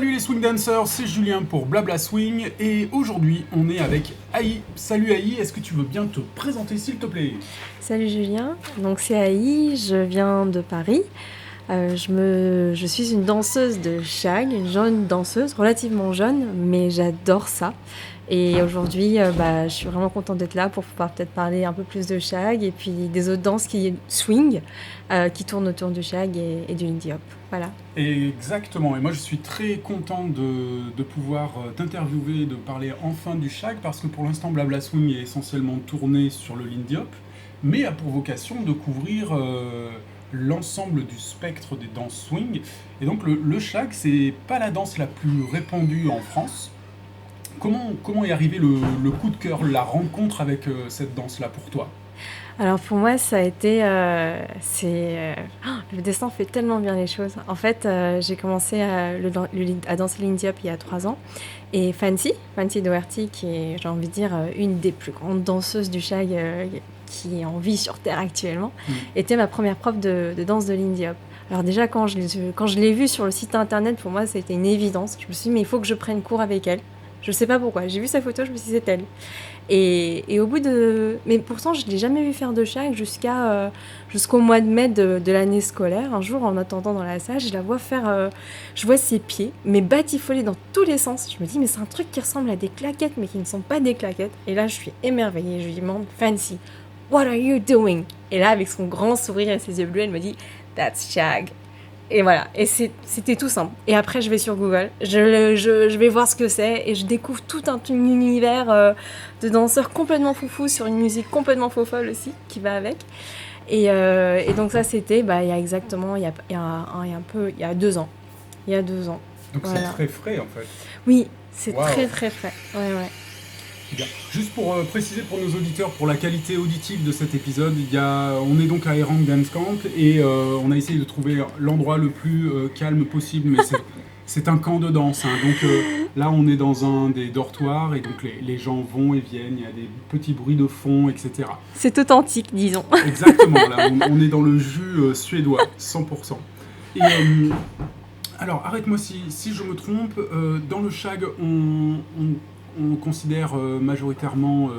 Salut les swing dancers, c'est Julien pour Blabla Swing et aujourd'hui on est avec Aïe. Salut Aïe, est-ce que tu veux bien te présenter s'il te plaît? Salut Julien, donc c'est Aïe, je viens de Paris. Je suis une danseuse de shag, une jeune danseuse, relativement jeune, mais j'adore ça. Et aujourd'hui, je suis vraiment contente d'être là pour pouvoir peut-être parler un peu plus de shag et puis des autres danses qui swing, qui tournent autour du shag et du indie hop. Voilà. Exactement, et moi je suis très content de pouvoir t'interviewer, de parler enfin du shag parce que pour l'instant Blabla Swing est essentiellement tourné sur le Lindy Hop, mais a pour vocation de couvrir l'ensemble du spectre des danses swing. Et donc le shag, c'est pas la danse la plus répandue en France. Comment est arrivé le coup de cœur, la rencontre avec cette danse-là pour toi? Alors pour moi, ça a été, le destin fait tellement bien les choses. En fait, j'ai commencé à danser l'indie hop il y a 3 ans. Et Fancy Doherty, qui est, j'ai envie de dire, une des plus grandes danseuses du shag qui est en vie sur Terre actuellement, était ma première prof de danse de l'indie hop. Alors déjà, quand je l'ai vue sur le site internet, pour moi, ça a été une évidence. Je me suis dit, mais il faut que je prenne cours avec elle. Je ne sais pas pourquoi. J'ai vu sa photo, je me suis dit, c'est elle. Et au bout de... Mais pourtant, je ne l'ai jamais vu faire de shag jusqu'au mois de mai de l'année scolaire. Un jour, en attendant dans la salle, je la vois faire... je vois ses pieds, mais batifolés dans tous les sens. Je me dis, mais c'est un truc qui ressemble à des claquettes, mais qui ne sont pas des claquettes. Et là, je suis émerveillée. Je lui demande, Fancy, what are you doing? Et là, avec son grand sourire et ses yeux bleus, elle me dit, that's shag. Et voilà, et c'était tout simple. Et après, je vais sur Google, je vais voir ce que c'est, et je découvre tout un univers de danseurs complètement foufou sur une musique complètement faux-folle aussi, qui va avec. Et donc ça, c'était il y a exactement, il y a 2 ans. Il y a 2 ans. Donc voilà. C'est très frais en fait. Oui, c'est très très frais. Ouais. Bien. Juste pour préciser pour nos auditeurs, pour la qualité auditive de cet épisode, on est donc à Erang Dance Camp et on a essayé de trouver l'endroit le plus calme possible, mais c'est un camp de danse. Hein. Donc là, on est dans un des dortoirs et donc les gens vont et viennent, il y a des petits bruits de fond, etc. C'est authentique, disons. Exactement, là, on est dans le jus suédois, 100%. Et alors, arrête-moi si je me trompe, dans le shag, on considère majoritairement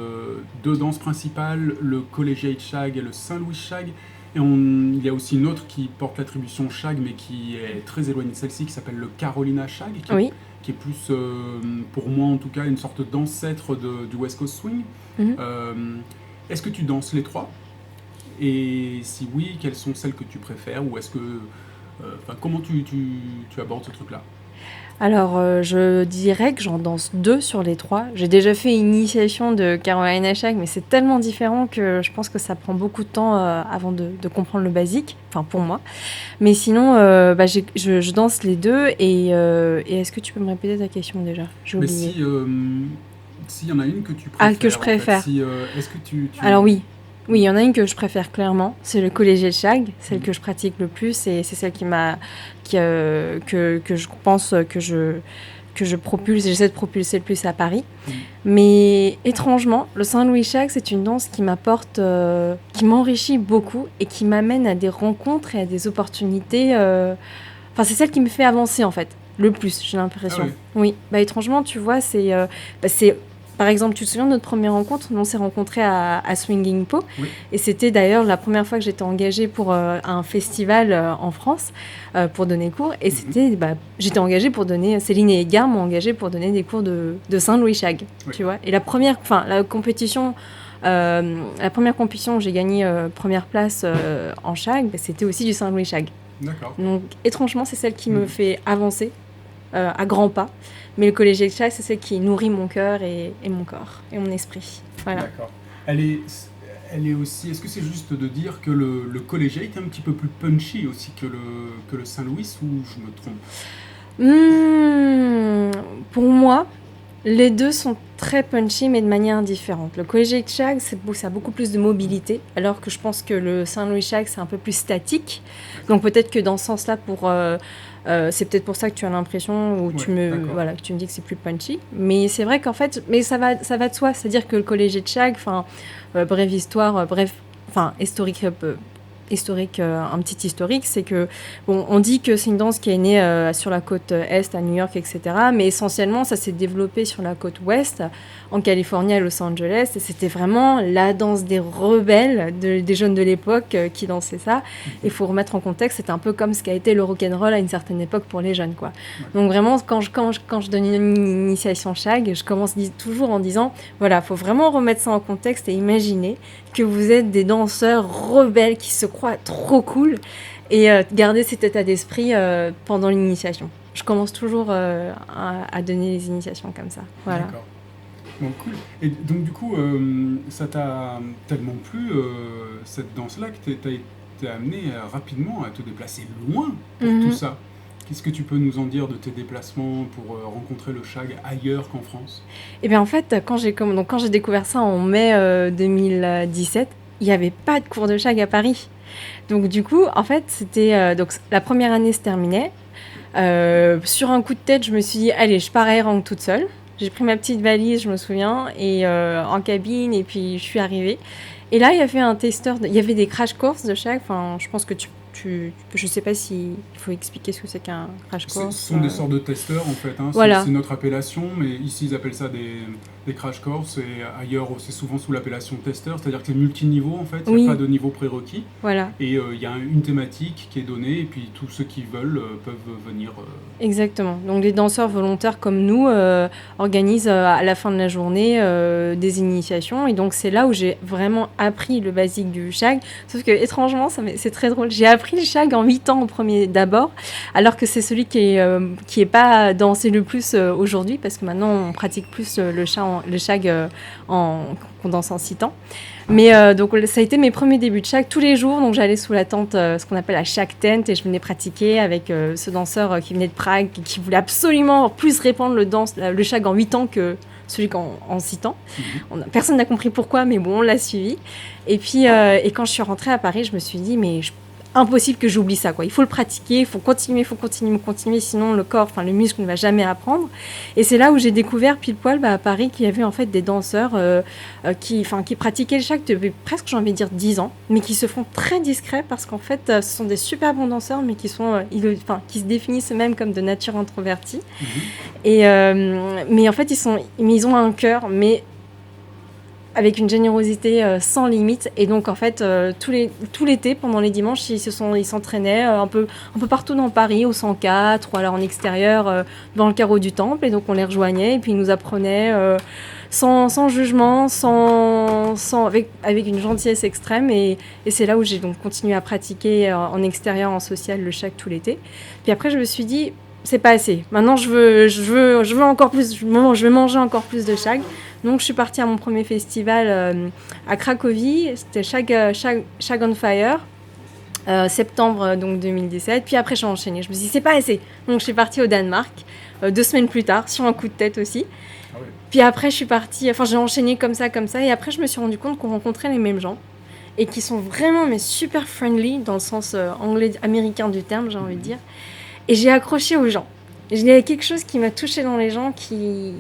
2 danses principales, le Collegiate Shag et le Saint-Louis Shag. Et il y a aussi une autre qui porte l'attribution Shag, mais qui est très éloignée de celle-ci, qui s'appelle le Carolina Shag, qui est plus, pour moi en tout cas, une sorte d'ancêtre du West Coast Swing. Est-ce que tu danses les 3? Et si oui, quelles sont celles que tu préfères? Ou est-ce que... comment tu abordes ce truc-là? Alors, je dirais que j'en danse 2 sur les 3. J'ai déjà fait une initiation de Carolina Shag, mais c'est tellement différent que je pense que ça prend beaucoup de temps avant de comprendre le basique, enfin pour moi. Mais sinon, je danse les 2 et est-ce que tu peux me répéter ta question déjà? J'ai oublié. Mais s'il y en a une que tu préfères... Ah, que je préfère. En fait, est-ce que tu... Alors oui, il y en a une que je préfère clairement, c'est le Collegiate Shag, celle que je pratique le plus et c'est celle que je pense que je propulse, j'essaie de propulser le plus à Paris. Mais étrangement, le Saint-Louis Shag, c'est une danse qui m'apporte, qui m'enrichit beaucoup et qui m'amène à des rencontres et à des opportunités. Enfin, c'est celle qui me fait avancer en fait, le plus, j'ai l'impression. Ah oui. Oui, étrangement, tu vois, c'est par exemple, tu te souviens de notre première rencontre? On s'est rencontrés à Swinging Po. Oui. Et c'était d'ailleurs la première fois que j'étais engagée pour un festival en France pour donner cours. Et j'étais engagée pour donner... Céline et Edgar m'ont engagée pour donner des cours de Saint-Louis Shag. Oui. Tu vois. Et la première compétition où j'ai gagné première place en Shag, c'était aussi du Saint-Louis Shag. D'accord. Donc, étrangement, c'est celle qui me fait avancer à grands pas. Mais le Collegiate Shag, c'est celle qui nourrit mon cœur et mon corps et mon esprit. Voilà. D'accord. Elle est aussi... Est-ce que c'est juste de dire que le Collegiate est un petit peu plus punchy aussi que le Saint-Louis ou je me trompe? Pour moi, les 2 sont très punchy, mais de manière différente. Le Collegiate Shag, ça a beaucoup plus de mobilité, alors que je pense que le Saint-Louis Shag, c'est un peu plus statique. Donc peut-être que dans ce sens-là, c'est peut-être pour ça que tu as l'impression, que tu me dis que c'est plus punchy. Mais c'est vrai qu'en fait, ça va de soi. C'est-à-dire que le Collegiate Shag, brève histoire, historique historique, un petit historique, c'est que, bon, on dit que c'est une danse qui est née sur la côte est, à New York, etc. Mais essentiellement, ça s'est développé sur la côte ouest, en Californie, à Los Angeles. Et c'était vraiment la danse des rebelles, des jeunes de l'époque qui dansaient ça. Il faut remettre en contexte, c'était un peu comme ce qu'a été le rock'n'roll à une certaine époque pour les jeunes, quoi. Donc vraiment, quand je donne une initiation shag, je commence toujours en disant, voilà, il faut vraiment remettre ça en contexte et imaginer que vous êtes des danseurs rebelles qui se croient trop cool et garder cet état d'esprit pendant l'initiation. Je commence toujours à donner les initiations comme ça. Voilà. D'accord. Bon, cool. Et donc, du coup, ça t'a tellement plu, cette danse-là, que t'as été amené rapidement à te déplacer loin pour tout ça. Qu'est-ce que tu peux nous en dire de tes déplacements pour rencontrer le shag ailleurs qu'en France? Et bien en fait, quand j'ai découvert ça en mai 2017, il n'y avait pas de cours de shag à Paris. Donc du coup, en fait, c'était donc la première année se terminait. Sur un coup de tête, je me suis dit, allez, je pars à Erang toute seule. J'ai pris ma petite valise, je me souviens, et en cabine, et puis je suis arrivée. Et là, il y avait un testeur, il y avait des crash courses de shag. Enfin, je pense que je sais pas s'il faut expliquer ce que c'est qu'un crash course. Ce sont des sortes de testeurs en fait, hein. Voilà. C'est notre appellation, mais ici ils appellent ça des crash courses et ailleurs c'est souvent sous l'appellation testeur, c'est-à-dire que c'est multiniveau en fait, il n'y a pas de niveau prérequis. Voilà. Et il y a une thématique qui est donnée et puis tous ceux qui veulent peuvent venir. Exactement. Donc les danseurs volontaires comme nous organisent à la fin de la journée des initiations et donc c'est là où j'ai vraiment appris le basique du shag. Sauf que étrangement, c'est très drôle. J'ai appris le shag en 8 ans en premier d'abord, alors que c'est celui qui est pas dansé le plus aujourd'hui parce que maintenant on pratique plus le shag qu'on danse en 6 temps. Mais donc ça a été mes premiers débuts de shag tous les jours. Donc j'allais sous la tente, ce qu'on appelle la shag tent, et je venais pratiquer avec ce danseur qui venait de Prague, qui voulait absolument plus répandre le shag en 8 ans que celui en 6 temps. Personne n'a compris pourquoi, mais bon, on l'a suivi. Et puis, quand je suis rentrée à Paris, je me suis dit, mais impossible que j'oublie ça, quoi. Il faut le pratiquer, il faut continuer, sinon le muscle ne va jamais apprendre. Et c'est là où j'ai découvert pile poil à Paris qu'il y avait en fait des danseurs qui pratiquaient le shag depuis presque, j'ai envie de dire, 10 ans, mais qui se font très discrets parce qu'en fait, ce sont des super bons danseurs, mais qui se définissent eux-mêmes comme de nature introvertie. Et mais en fait, ils ont un cœur, mais avec une générosité sans limite. Et donc, en fait, tout l'été, pendant les dimanches, ils s'entraînaient un peu partout dans Paris, au 104, ou alors en extérieur, dans le carreau du temple. Et donc, on les rejoignait, et puis ils nous apprenaient sans jugement, avec une gentillesse extrême. Et c'est là où j'ai donc continué à pratiquer en extérieur, en social, le shag tout l'été. Puis après, je me suis dit, c'est pas assez. Maintenant, je veux encore plus, je veux manger encore plus de shag. Donc, je suis partie à mon premier festival à Cracovie. C'était Shag on Fire, septembre donc 2017. Puis après, j'ai enchaîné. Je me suis dit, c'est pas assez. Donc, je suis partie au Danemark 2 semaines plus tard, sur un coup de tête aussi. Ah oui. Puis après, j'ai enchaîné comme ça. Et après, je me suis rendu compte qu'on rencontrait les mêmes gens et qui sont vraiment super friendly dans le sens anglais-américain du terme, j'ai envie de dire. Et j'ai accroché aux gens. Il y avait quelque chose qui m'a touchée dans les gens qui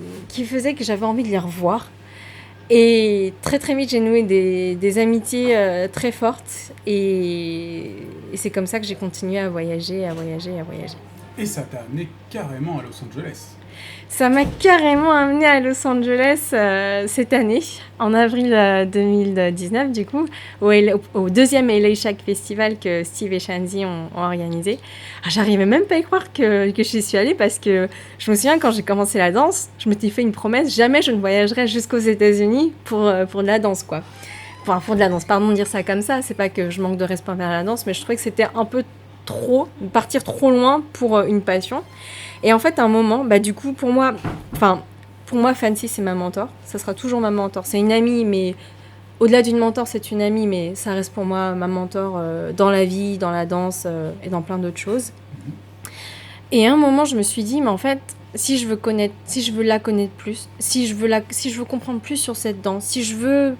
faisait que j'avais envie de les revoir. Et très très vite, j'ai noué des amitiés très fortes. Et c'est comme ça que j'ai continué à voyager. Et ça t'a amené carrément à Los Angeles. Ça m'a carrément amené à Los Angeles cette année, en avril 2019 du coup, au deuxième LA Shag Festival que Steve et Shanzi ont organisé. Alors, j'arrivais même pas à y croire que j'y suis allée parce que je me souviens quand j'ai commencé la danse, je m'étais fait une promesse, jamais je ne voyagerais jusqu'aux États-Unis pour de la danse, quoi. Enfin, pour de la danse, pardon de dire ça comme ça, c'est pas que je manque de respect envers la danse, mais je trouvais que c'était un peu partir trop loin pour une passion. Et en fait, à un moment, du coup, pour moi, Fancy, c'est ma mentor. Ça sera toujours ma mentor. C'est une amie, mais au-delà d'une mentor, c'est une amie, mais ça reste pour moi ma mentor dans la vie, dans la danse et dans plein d'autres choses. Et à un moment, je me suis dit, mais en fait, si je veux la connaître plus, si je veux comprendre plus sur cette danse, si je veux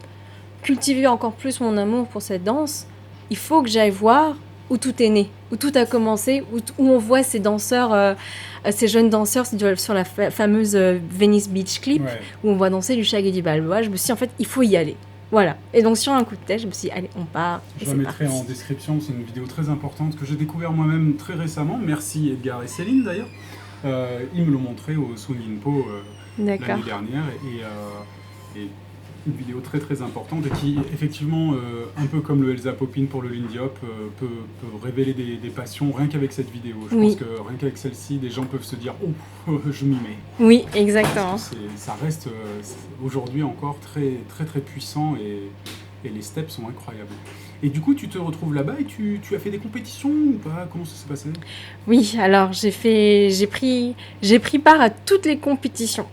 cultiver encore plus mon amour pour cette danse, il faut que j'aille voir où tout est né, où tout a commencé, où on voit ces danseurs, ces jeunes danseurs sur la fameuse Venice Beach Clip, où on voit danser du shag et du balboa. Je me suis dit, en fait, il faut y aller. Voilà. Et donc sur un coup de tête, je me suis dit, allez, on part. Je Et la c'est mettrai parti. en description, c'est une vidéo très importante que j'ai découvert moi-même très récemment. Merci Edgar et Céline d'ailleurs. Ils me l'ont montré au Swinging Po D'accord. l'année dernière et une vidéo très très importante et qui effectivement, un peu comme le Elsa Poppin pour le Lindy Hop, peut révéler des passions rien qu'avec cette vidéo. Je pense Oui, que rien qu'avec celle-ci, des gens peuvent se dire oh je m'y mets. oui, Parce exactement. que ça reste aujourd'hui encore très très très puissant et les steps sont incroyables. Et du coup, tu te retrouves là-bas et tu as fait des compétitions ou pas? Comment ça s'est passé? Oui, alors j'ai pris part à toutes les compétitions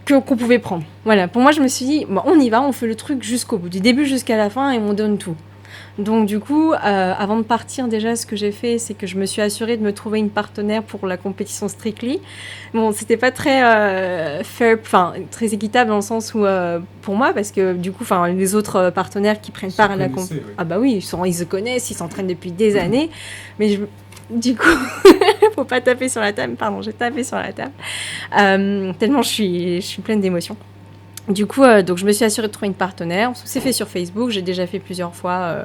qu'on pouvait prendre. Voilà, pour moi, je me suis dit, bon, on y va, on fait le truc jusqu'au bout, du début jusqu'à la fin, et on donne tout. Donc du coup, avant de partir, déjà, ce que j'ai fait, c'est que je me suis assurée de me trouver une partenaire pour la compétition Strictly. Bon, c'était pas très fair, enfin très équitable dans le sens où pour moi, parce que du coup, enfin les autres partenaires qui prennent Se part à la comp, connaissaient, oui. ah bah oui, ils se connaissent, ils s'entraînent depuis des années, mais du coup, faut pas taper sur la table. Pardon, j'ai tapé sur la table. Tellement je suis pleine d'émotions. Du coup, donc je me suis assurée de trouver une partenaire. C'est fait sur Facebook. J'ai déjà fait plusieurs fois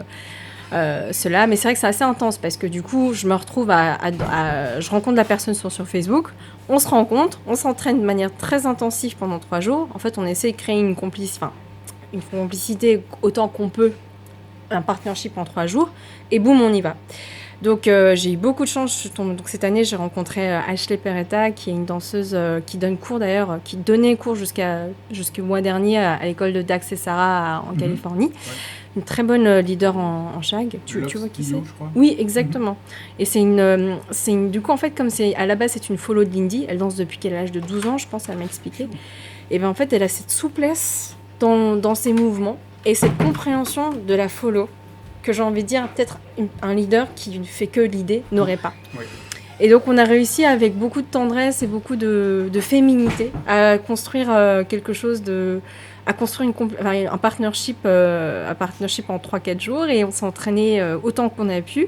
cela, mais c'est vrai que c'est assez intense parce que du coup, je me retrouve je rencontre la personne sur Facebook. On se rencontre, on s'entraîne de manière très intensive pendant 3 jours. En fait, on essaie de créer une complicité autant qu'on peut, un partnership en 3 jours, et boum, on y va. Donc j'ai eu beaucoup de chance. Donc cette année, j'ai rencontré Ashley Peretta, qui est une danseuse qui donne cours d'ailleurs, qui donnait cours jusqu'au mois dernier à l'école de Dax et Sarah en Californie. Ouais. Une très bonne leader en shag. Tu Love vois qui Studio, c'est? je crois. Oui, exactement. Et du coup, en fait, comme à la base, c'est une follow de Lindy, elle danse depuis qu'elle a l'âge de 12 ans, je pense, elle m'a expliqué. Et bien en fait, elle a cette souplesse dans ses mouvements et cette compréhension de la follow que j'ai envie de dire, peut-être un leader qui ne fait que l'idée n'aurait pas. Oui. Et donc on a réussi avec beaucoup de tendresse et beaucoup de féminité à construire quelque chose à construire un partnership en 3-4 jours, et on s'est entraîné autant qu'on a pu,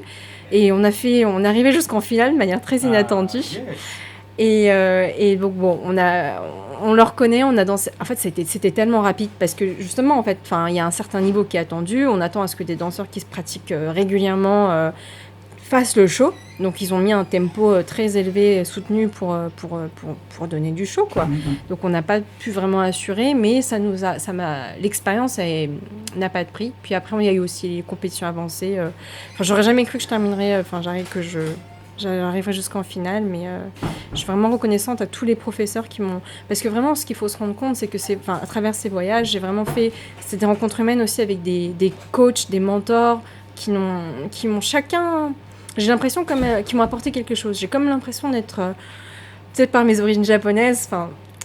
et on est arrivé jusqu'en finale de manière très inattendue. Yes. Et donc bon, on le reconnaît, on a dansé. En fait, c'était tellement rapide parce que justement, en fait, il y a un certain niveau qui est attendu. On attend à ce que des danseurs qui se pratiquent régulièrement fassent le show. Donc ils ont mis un tempo très élevé, soutenu pour donner du show, quoi. Donc on n'a pas pu vraiment assurer, mais l'expérience n'a pas de prix. Puis après, il y a eu aussi les compétitions avancées. J'aurais jamais cru que je terminerais. J'arriverai jusqu'en finale, mais je suis vraiment reconnaissante à tous les professeurs qui m'ont... Parce que vraiment, ce qu'il faut se rendre compte, c'est que à travers ces voyages, j'ai vraiment fait... C'était des rencontres humaines aussi avec des coachs, des mentors qui m'ont chacun... J'ai l'impression qui m'ont apporté quelque chose. J'ai comme l'impression d'être... peut-être par mes origines japonaises,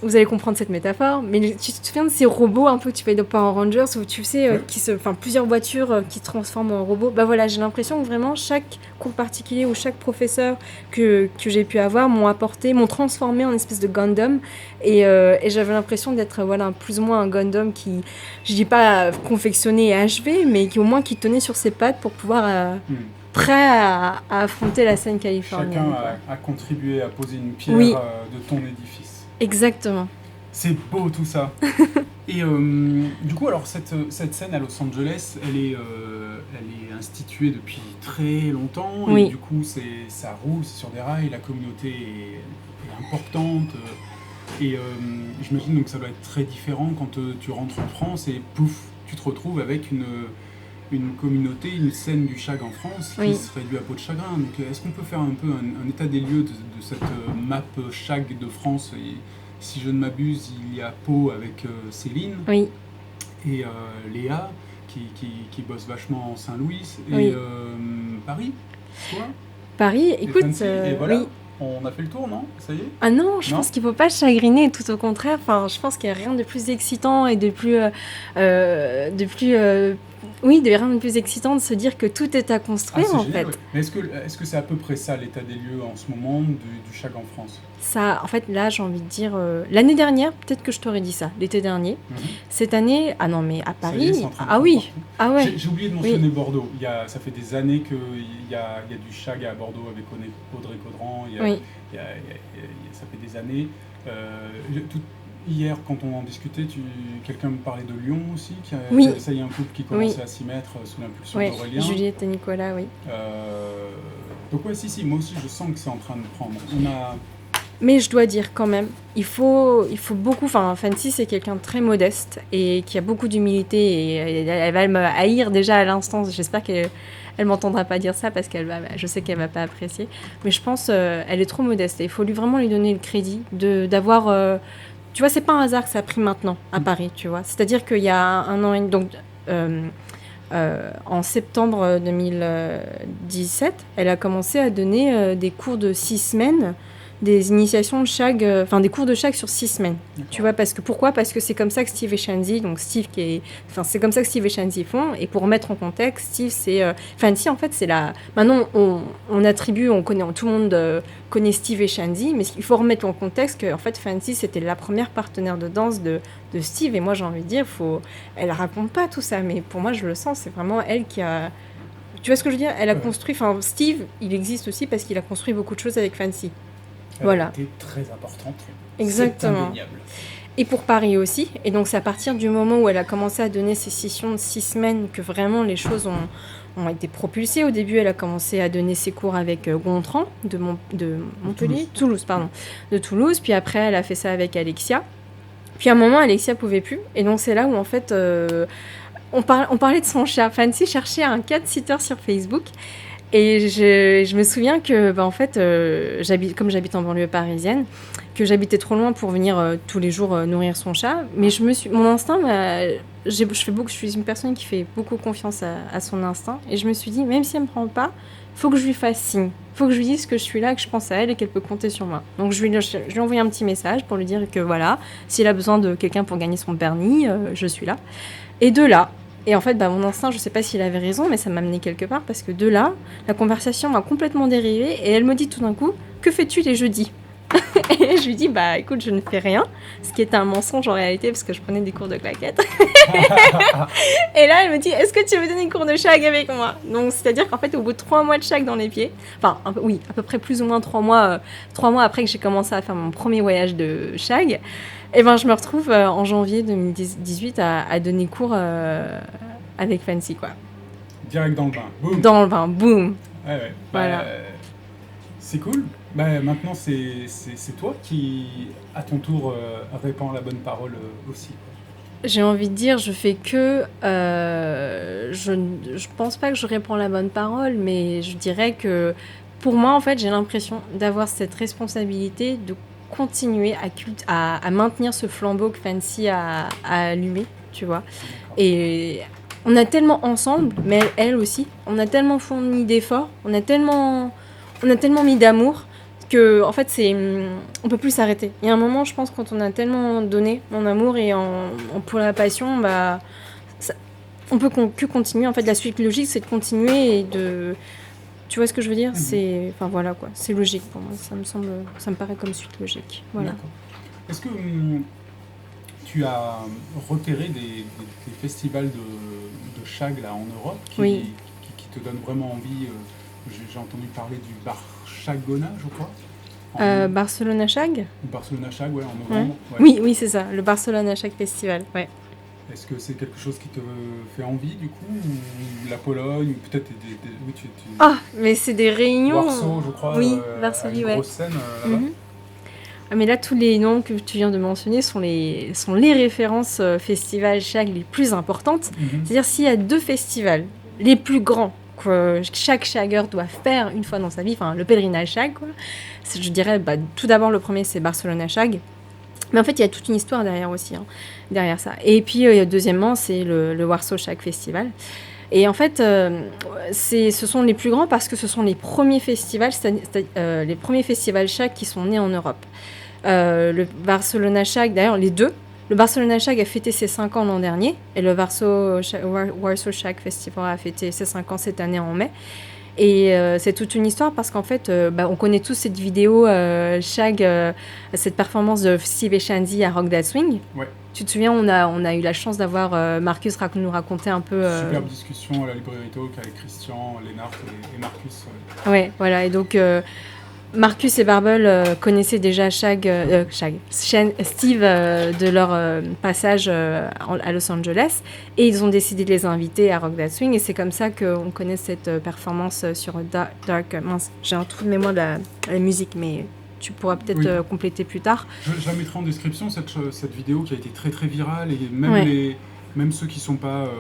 vous allez comprendre cette métaphore, mais tu te souviens de ces robots un peu que tu payes dans Power Rangers, où tu sais, plusieurs voitures qui se transforment en robots. Bah voilà, j'ai l'impression que vraiment chaque cours particulier ou chaque professeur que j'ai pu avoir m'ont transformé en espèce de Gundam, et j'avais l'impression d'être plus ou moins un Gundam qui, je dis pas confectionné et achevé, mais qui au moins qui tenait sur ses pattes pour pouvoir prêt à affronter la scène californienne. Chacun a contribué à poser une pierre de ton édifice. Exactement. C'est beau tout ça. Et du coup, alors cette scène à Los Angeles, elle est instituée depuis très longtemps. Oui. Et du coup, ça roule, c'est sur des rails, la communauté est importante. Et j'imagine donc que ça doit être très différent quand tu rentres en France et pouf, tu te retrouves avec une communauté, une scène du shag en France qui se réduit à peau de chagrin. Donc est-ce qu'on peut faire un peu un état des lieux de cette map shag de France? Et, si je ne m'abuse, il y a Pau avec Céline et Léa qui bosse vachement en Saint-Louis et Paris, toi? Paris, écoute, et voilà. On a fait le tour, non? Ça y est? Ah non, je pense qu'il ne faut pas chagriner, tout au contraire. Je pense qu'il n'y a rien de plus excitant et de rien de plus excitant de se dire que tout est à construire, en fait. Ouais. Mais est-ce que c'est à peu près ça l'état des lieux en ce moment du shag en France? Ça, en fait, là, j'ai envie de dire... l'année dernière, peut-être que je t'aurais dit ça, l'été dernier. Cette année, ah non, mais à Paris... Ah ouais. J'ai oublié de mentionner Bordeaux. Ça fait des années qu'il y a du shag à Bordeaux avec Audrey Caudran. Ça fait des années. hier, quand on en discutait, quelqu'un me parlait de Lyon aussi, Oui, ça y est, un couple qui oui, commençait à s'y mettre sous l'impulsion ouais, d'Aurélien. Juliette et Nicolas, oui. Donc ouais, si, moi aussi je sens que c'est en train de prendre. Mais je dois dire quand même, il faut beaucoup. Enfin, Fancy, c'est quelqu'un de très modeste et qui a beaucoup d'humilité et elle va me haïr déjà à l'instant. J'espère qu'elle m'entendra pas dire ça parce je sais qu'elle va pas apprécier. Mais je pense, elle est trop modeste et il faut vraiment lui donner le crédit d'avoir. Tu vois, c'est pas un hasard que ça a pris maintenant à Paris, tu vois. C'est-à-dire qu'il y a un an et donc. En septembre 2017, elle a commencé à donner des cours de 6 semaines, des initiations de shag, enfin des cours de shag sur 6 semaines. D'accord. Tu vois, pourquoi ? Parce que c'est comme ça que Steve et Shanzi, c'est comme ça que Steve et Shanzi font. Et pour remettre en contexte, Steve, Fancy, en fait, c'est la. Maintenant, on attribue, tout le monde connaît Steve et Shanzi, mais il faut remettre en contexte que, en fait, Fancy, c'était la première partenaire de danse de Steve. Et moi, j'ai envie de dire, elle raconte pas tout ça, mais pour moi, je le sens, c'est vraiment elle qui a. Tu vois ce que je veux dire ? Elle a construit. Enfin, Steve, il existe aussi parce qu'il a construit beaucoup de choses avec Fancy. Voilà. Elle était très importante. Exactement. C'est indéniable. Et pour Paris aussi. Et donc, c'est à partir du moment où elle a commencé à donner ses sessions de 6 semaines que vraiment les choses ont été propulsées. Au début, elle a commencé à donner ses cours avec Gontran de Montpellier, de Toulouse. Puis après, elle a fait ça avec Alexia. Puis à un moment, Alexia pouvait plus. Et donc, c'est là où en fait, on parlait de son chat. Fancy cherchait un cat-sitter sur Facebook. Et je me souviens que, en fait, comme j'habite en banlieue parisienne, que j'habitais trop loin pour venir tous les jours nourrir son chat. Mais mon instinct, je suis une personne qui fait beaucoup confiance à son instinct. Et je me suis dit, même si elle me prend pas, faut que je lui fasse signe. Faut que je lui dise que je suis là, que je pense à elle et qu'elle peut compter sur moi. Donc je lui ai envoyé un petit message pour lui dire que voilà, s'il a besoin de quelqu'un pour gagner son permis, je suis là. Et de là. Et en fait, mon instinct, je sais pas s'il avait raison, mais ça m'a amené quelque part parce que de là, la conversation a complètement dérivé et elle me dit tout d'un coup, que fais-tu les jeudis ? Et je lui dis, écoute, je ne fais rien, ce qui était un mensonge en réalité parce que je prenais des cours de claquettes. Et là, elle me dit, est-ce que tu veux donner des cours de shag avec moi ? Donc, c'est-à-dire qu'en fait, au bout de 3 mois de shag dans les pieds, à peu près plus ou moins 3 mois après que j'ai commencé à faire mon premier voyage de shag, et je me retrouve en janvier 2018 à donner cours avec Fancy, quoi. Direct dans le bain, boum. Dans le bain, boum. Ouais. Voilà. C'est cool. Maintenant, c'est toi qui, à ton tour, répand la bonne parole aussi. J'ai envie de dire, je fais que... je pense pas que je réponds la bonne parole, mais je dirais que pour moi, en fait, j'ai l'impression d'avoir cette responsabilité de continuer à maintenir ce flambeau que Fancy a allumé, tu vois. Et on a tellement ensemble, mais elle aussi, on a tellement fourni d'efforts, on a tellement mis d'amour que, en fait, on peut plus s'arrêter. Il y a un moment, je pense, quand on a tellement donné en amour et pour la passion, on peut que continuer. En fait, la suite logique, c'est de continuer et de... Tu vois ce que je veux dire ? Enfin, voilà, quoi. C'est logique pour moi. Ça me paraît comme suite logique. Voilà. D'accord. Est-ce que tu as repéré des festivals de shag là, en Europe qui te donnent vraiment envie j'ai entendu parler du Barchagona, je crois. Barcelona Shag ? Barcelona Shag, ouais, en novembre. Ouais. Ouais. Oui, c'est ça. Le Barcelona Shag Festival, ouais. Est-ce que c'est quelque chose qui te fait envie, du coup, ou la Pologne, ou peut-être oui, Ah, mais c'est des réunions... Warsaw, je crois, oui, Varsovie, une grosse scène là-bas. Ah, mais là, tous les noms que tu viens de mentionner sont les références festivals shag les plus importantes. C'est-à-dire, s'il y a 2 festivals, les plus grands, que chaque shagger doit faire une fois dans sa vie, enfin, le pèlerinage shag, quoi. Je dirais, tout d'abord, le premier, c'est Barcelona Shag. Mais en fait, il y a toute une histoire derrière aussi, derrière ça. Et puis, deuxièmement, c'est le Warsaw Shag Festival. Et en fait, ce sont les plus grands parce que ce sont les premiers festivals, les premiers festivals shag qui sont nés en Europe. Le Barcelona Shag, d'ailleurs, les deux. Le Barcelona Shag a fêté ses 5 ans l'an dernier et le Warsaw Shag Festival a fêté ses 5 ans cette année en mai. Et c'est toute une histoire parce qu'en fait, on connaît tous cette vidéo shag, cette performance de Steve et Shanzi à Rock That Swing. Ouais. Tu te souviens, on a eu la chance d'avoir Marcus nous raconter un peu... Superbe discussion à la librairie Talk avec Christian, Lennart et Marcus. Ouais, voilà. Et donc, Marcus et Barbel connaissaient déjà Steve de leur passage à Los Angeles et ils ont décidé de les inviter à Rock That Swing et c'est comme ça qu'on connaît cette performance sur Dark. Mince, j'ai un trou de mémoire de la musique, mais tu pourras peut-être compléter plus tard. Je la mettrai en description, cette vidéo qui a été très très virale et même, même ceux qui ne sont pas...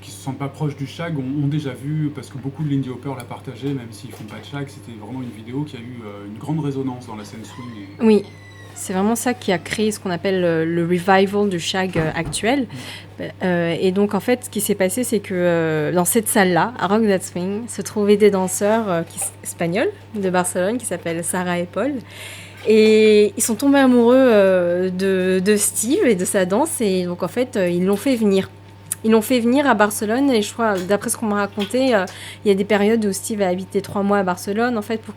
qui se sentent pas proches du shag ont déjà vu, parce que beaucoup de Lindy Hopper l'a partagé, même s'ils font pas de shag, c'était vraiment une vidéo qui a eu une grande résonance dans la scène swing. Oui, c'est vraiment ça qui a créé ce qu'on appelle le revival du shag actuel. Et donc en fait, ce qui s'est passé, c'est que dans cette salle-là, à Rock That Swing, se trouvaient des danseurs espagnols de Barcelone qui s'appellent Sarah et Paul. Et ils sont tombés amoureux de Steve et de sa danse, et donc en fait, ils l'ont fait venir. Ils l'ont fait venir à Barcelone et je crois, d'après ce qu'on m'a raconté, il y a des périodes où Steve a habité 3 mois à Barcelone en fait pour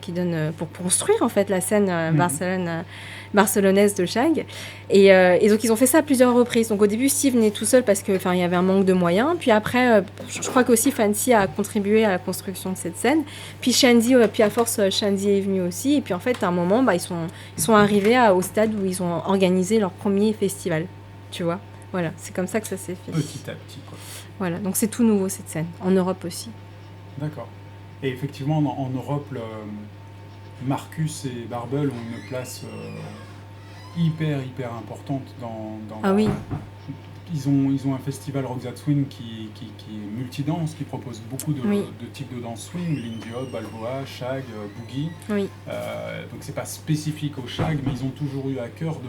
construire en fait la scène barcelonaise de shag. Et donc ils ont fait ça à plusieurs reprises. Donc au début Steve venait tout seul parce que il y avait un manque de moyens. Puis après, je crois qu'aussi Fancy a contribué à la construction de cette scène. Puis Shandy, puis à force Shandy est venu aussi. Et puis en fait à un moment, ils sont arrivés au stade où ils ont organisé leur premier festival. Tu vois. Voilà, c'est comme ça que ça s'est fait. Petit à petit, quoi. Voilà, donc c'est tout nouveau cette scène, en Europe aussi. D'accord. Et effectivement, en Europe, Marcus et Barbel ont une place hyper importante oui. Ils ont un festival Rock That Swing qui est multidance, qui propose beaucoup de types de danse swing, Lindy Hop, Balboa, shag, boogie. Oui. Donc c'est pas spécifique au shag, mais ils ont toujours eu à cœur de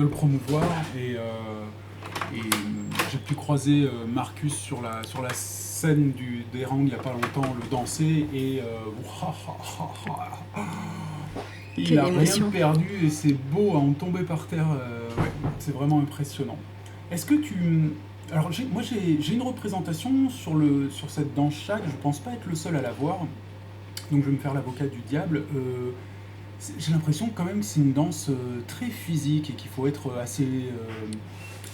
le promouvoir et j'ai pu croiser Marcus sur la scène des Rangs il n'y a pas longtemps, le danser et il a rien perdu et c'est beau à en tomber par terre, c'est vraiment impressionnant. Est-ce que alors moi j'ai une représentation sur cette danse shag, je pense pas être le seul à la voir, donc je vais me faire l'avocat du diable. J'ai l'impression quand même que c'est une danse très physique et qu'il faut être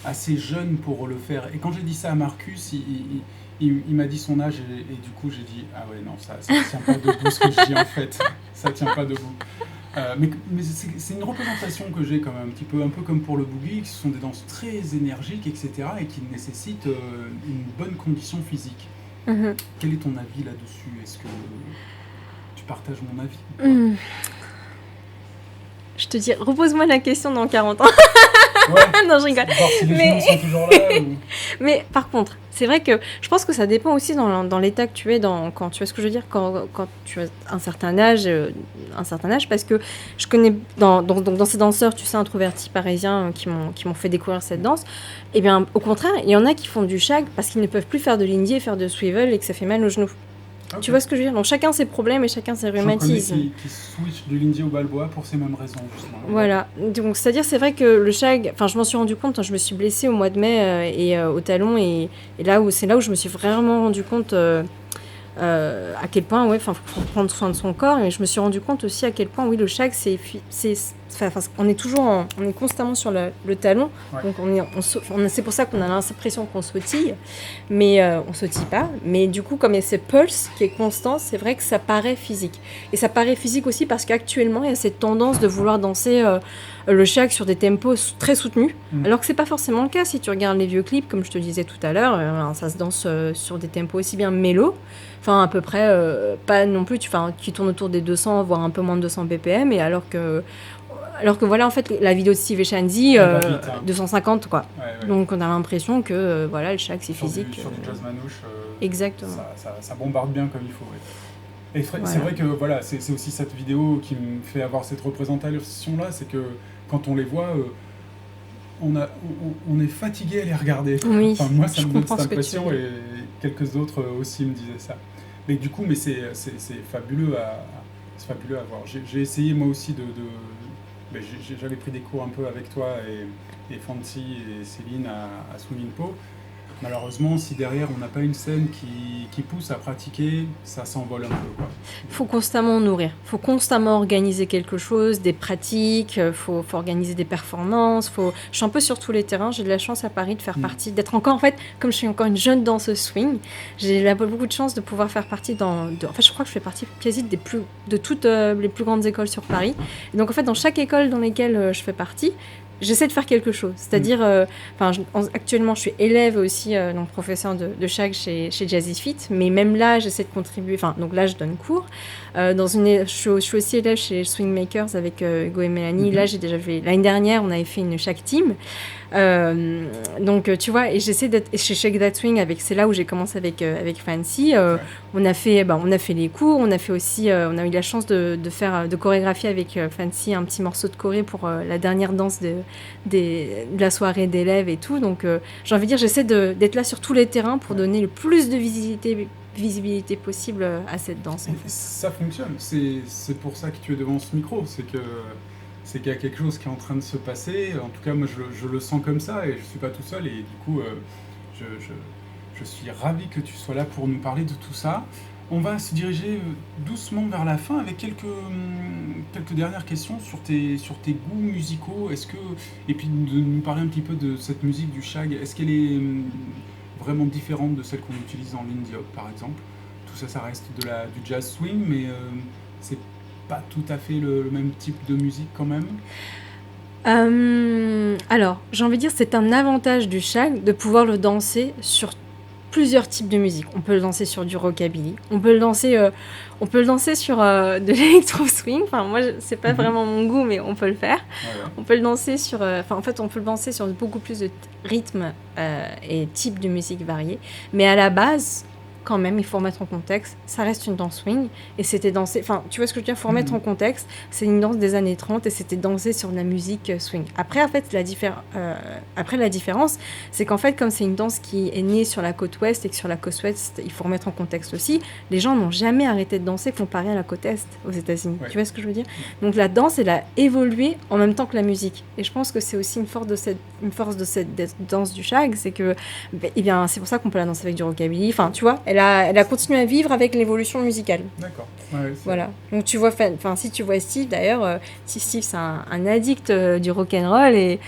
assez jeune pour le faire. Et quand j'ai dit ça à Marcus, il m'a dit son âge et du coup j'ai dit ah ouais non ça tient pas debout ce que je dis en fait, ça tient pas debout. Mais c'est une représentation que j'ai quand même un peu comme pour le boogie, qui sont des danses très énergiques etc. et qui nécessitent une bonne condition physique. Mm-hmm. Quel est ton avis là-dessus? Est-ce que tu partages mon avis? Je te dis, repose-moi la question dans 40 ans. Ouais, non, je rigole. Voir si les genoux sont toujours là. Mais par contre, c'est vrai que je pense que ça dépend aussi dans l'état que tu es, quand tu vois ce que je veux dire, quand tu as un certain âge, parce que je connais dans ces danseurs, tu sais, introvertis parisiens qui m'ont fait découvrir cette danse. Et bien, au contraire, il y en a qui font du shag parce qu'ils ne peuvent plus faire de lindy et faire de swivel et que ça fait mal aux genoux. Okay. Tu vois ce que je veux dire? Donc chacun ses problèmes et chacun ses rhumatismes. Qui switch du Lindy au Balboa pour ces mêmes raisons, justement. Voilà. Donc c'est-à-dire, c'est vrai que le shag, je m'en suis rendu compte, je me suis blessée au mois de mai au talon et c'est là où je me suis vraiment rendu compte à quel point, faut prendre soin de son corps. Et je me suis rendu compte aussi à quel point, le shag, on est constamment sur le talon. Ouais. Donc c'est pour ça qu'on a l'impression qu'on sautille, mais on sautille pas. Mais du coup, comme il y a ce pulse qui est constant, c'est vrai que ça paraît physique. Et ça paraît physique aussi parce qu'actuellement, il y a cette tendance de vouloir danser le shag sur des tempos très soutenus, alors que c'est pas forcément le cas. Si tu regardes les vieux clips, comme je te disais tout à l'heure, ça se danse sur des tempos aussi bien mélo, à peu près, pas non plus, qui tourne autour des 200, voire un peu moins de 200 BPM, et alors que voilà, en fait, la vidéo de Steve et Shandy, 250, quoi. Ouais. Donc on a l'impression que, le shag, c'est physique. Sur du jazz manouche, exactement. Ça bombarde bien comme il faut, ouais. Et c'est vrai que c'est aussi cette vidéo qui me fait avoir cette représentation-là, c'est que quand on les voit, on est fatigué à les regarder. Oui, moi, ça me donne cette impression et quelques autres aussi me disaient ça. Mais du coup, c'est fabuleux à voir. J'ai essayé moi aussi j'avais pris des cours un peu avec toi et Fancy et Céline à Swimming Po. Malheureusement, si derrière on n'a pas une scène qui pousse à pratiquer, ça s'envole un peu, quoi. Faut constamment nourrir, faut constamment organiser quelque chose, des pratiques, faut organiser des performances, je suis un peu sur tous les terrains, j'ai de la chance à Paris de faire partie, d'être encore, en fait, comme je suis encore une jeune danseuse swing, beaucoup de chance de pouvoir faire partie en fait, je crois que je fais partie quasi de toutes les plus grandes écoles sur Paris. Et donc, en fait, dans chaque école dans laquelle je fais partie, j'essaie de faire quelque chose. C'est-à-dire, actuellement, je suis élève aussi, donc professeur de shag chez Jazzy Fit, mais même là, j'essaie de contribuer. Enfin, donc là, je donne cours. Je suis aussi élève chez Swing Makers avec Hugo et Mélanie. Là, j'ai déjà fait. L'année dernière, on avait fait une shag team. Donc, tu vois, et j'essaie d'être chez Shake That Swing. C'est là où j'ai commencé avec Fancy. On a fait les cours. On a fait aussi. On a eu la chance de chorégraphier avec Fancy un petit morceau de choré pour la dernière danse de la soirée d'élèves et tout. Donc, j'ai envie de dire, j'essaie d'être là sur tous les terrains pour donner le plus de visibilité possible à cette danse. En fait. Ça fonctionne. C'est pour ça que tu es devant ce micro. C'est qu'il y a quelque chose qui est en train de se passer. En tout cas, moi, je le sens comme ça et je ne suis pas tout seul. Et du coup, je suis ravi que tu sois là pour nous parler de tout ça. On va se diriger doucement vers la fin avec quelques dernières questions sur tes goûts musicaux. Et puis de nous parler un petit peu de cette musique du shag. Est-ce qu'elle est vraiment différente de celle qu'on utilise dans l'indie hop, par exemple? Tout ça, ça reste du jazz swing, mais c'est pas tout à fait le même type de musique quand même. Alors, j'ai envie de dire, c'est un avantage du shag de pouvoir le danser sur plusieurs types de musique. On peut le danser sur du rockabilly, on peut le danser sur de l'électro swing. Enfin, moi, c'est pas vraiment mon goût, mais on peut le faire. Ouais. On peut le danser sur, on peut le danser sur beaucoup plus de rythmes et types de musique variés. Mais à la base, quand même, il faut remettre en contexte, ça reste une danse swing, et c'était dansé, enfin, tu vois ce que je veux dire, il faut remettre en contexte, c'est une danse des années 30, et c'était dansé sur de la musique swing. Après, en fait, la différence, c'est qu'en fait, comme c'est une danse qui est née sur la côte ouest, et que sur la côte ouest, il faut remettre en contexte aussi, les gens n'ont jamais arrêté de danser comparé à la côte est aux États-Unis. Ouais. Tu vois ce que je veux dire? Donc la danse, elle a évolué en même temps que la musique, et je pense que c'est aussi une force de cette danse du shag, c'est que, c'est pour ça qu'on peut la danser avec du rockabilly, enfin, tu vois, elle a continué à vivre avec l'évolution musicale. D'accord. Ouais, voilà. Donc tu vois, si tu vois Steve, d'ailleurs, Steve, c'est un addict du rock'n'roll et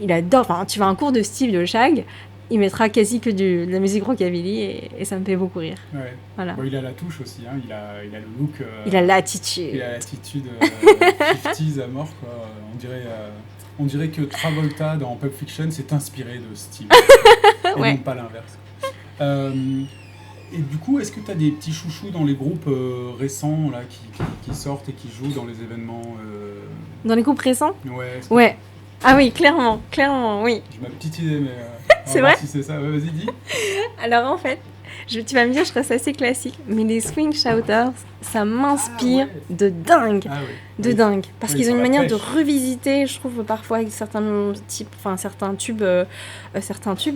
il adore. Enfin, tu vas à un cours de Steve de shag, il mettra quasi que de la musique rockabilly et ça me fait beaucoup rire. Ouais. Voilà. Bon, il a la touche aussi, hein. Il a le look. Il a l'attitude. Il a l'attitude 50s à mort, quoi. On dirait que Travolta dans Pulp Fiction s'est inspiré de Steve. Et non pas l'inverse. Et du coup, est-ce que tu as des petits chouchous dans les groupes récents là, qui sortent et qui jouent dans les événements Dans les groupes récents? Ouais. Ah oui, clairement, oui. J'ai ma petite idée, mais c'est vrai si c'est ça. Ouais, vas-y, dis. Alors en fait, tu vas me dire, je reste assez classique, mais les swing shouters, ça m'inspire de dingue. De dingue. Parce qu'ils ont une manière de revisiter, je trouve, parfois avec certains tubes.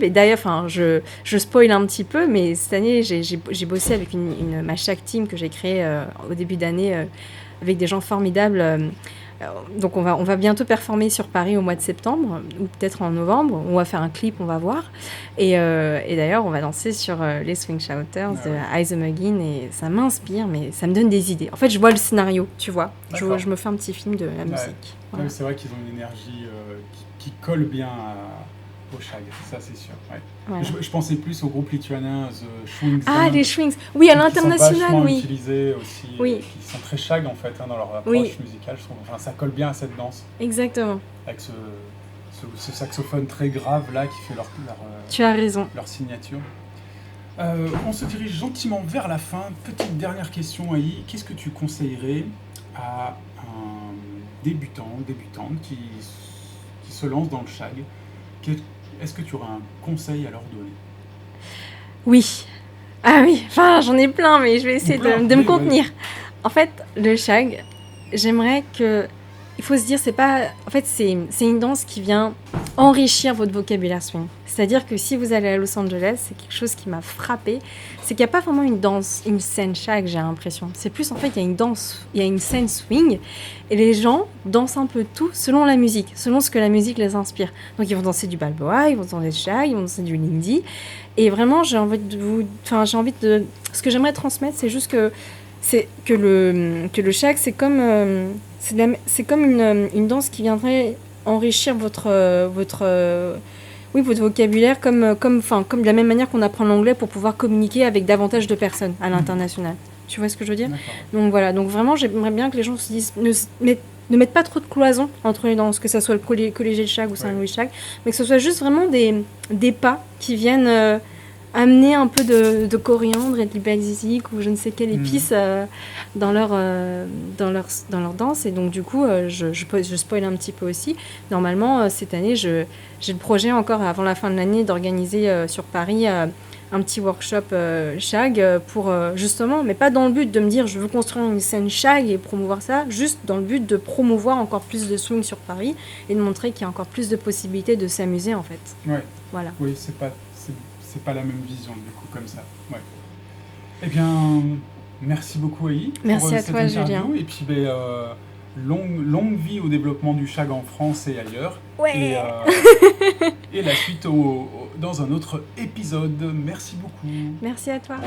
Et d'ailleurs, je spoil un petit peu, mais cette année, j'ai bossé avec ma shag team que j'ai créée au début d'année avec des gens formidables. Donc on va bientôt performer sur Paris au mois de septembre ou peut-être en novembre. On va faire un clip, on va voir. Et d'ailleurs, on va danser sur les Swing Shouters de Eyes Muggin et ça m'inspire, mais ça me donne des idées. En fait, je vois le scénario, tu vois. Je me fais un petit film de la musique. Voilà. Ouais, c'est vrai qu'ils ont une énergie qui colle bien au shag, ça c'est sûr. Ouais. Voilà. Je pensais plus au groupe lituanien The Schwings. Ah, les Schwings. Oui, à l'international, oui. Qui sont utilisés aussi, qui sont très shag en fait dans leur approche musicale. Je trouve. Enfin, ça colle bien à cette danse. Exactement. Avec ce saxophone très grave là qui fait tu as raison. Leur signature. On se dirige gentiment vers la fin. Petite dernière question, Aïe. Qu'est-ce que tu conseillerais à un débutante qui se lance dans le shag? Est-ce que tu aurais un conseil à leur donner? Oui. Ah oui, enfin j'en ai plein, mais je vais essayer de me contenir. En fait, le shag, j'aimerais que... Il faut se dire, c'est pas... En fait, c'est une danse qui vient enrichir votre vocabulaire swing. C'est-à-dire que si vous allez à Los Angeles, c'est quelque chose qui m'a frappé, c'est qu'il n'y a pas vraiment une danse, une scène shag, j'ai l'impression. C'est plus en fait, il y a une danse, il y a une scène swing, et les gens dansent un peu tout selon la musique, selon ce que la musique les inspire. Donc ils vont danser du balboa, ils vont danser du shag, ils vont danser du lindy, et vraiment j'ai envie de, ce que j'aimerais transmettre, c'est juste que le shag, c'est comme une danse qui viendrait enrichir votre vocabulaire comme de la même manière qu'on apprend l'anglais pour pouvoir communiquer avec davantage de personnes à l'international. Tu vois ce que je veux dire? D'accord. Donc voilà, donc vraiment j'aimerais bien que les gens se disent, ne mettent pas trop de cloisons entre les danses, que ce soit le collégial shag ou Saint-Louis shag, mais que ce soit juste vraiment des pas qui viennent amener un peu de coriandre et de basilic ou je ne sais quelle épice dans leur danse. Et donc du coup, je spoil un petit peu aussi. Normalement, cette année, j'ai le projet encore avant la fin de l'année d'organiser sur Paris un petit workshop shag pour justement, mais pas dans le but de me dire je veux construire une scène shag et promouvoir ça, juste dans le but de promouvoir encore plus de swing sur Paris et de montrer qu'il y a encore plus de possibilités de s'amuser en fait. Ouais. Voilà. Oui, c'est pas la même vision du coup comme ça. Ouais. Eh bien, merci beaucoup Aïe Merci pour à cette toi, interview. Julien. Et puis longue vie au développement du shag en France et ailleurs. Ouais. Et la suite dans un autre épisode. Merci beaucoup. Merci à toi.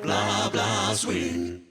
Blah blah swing.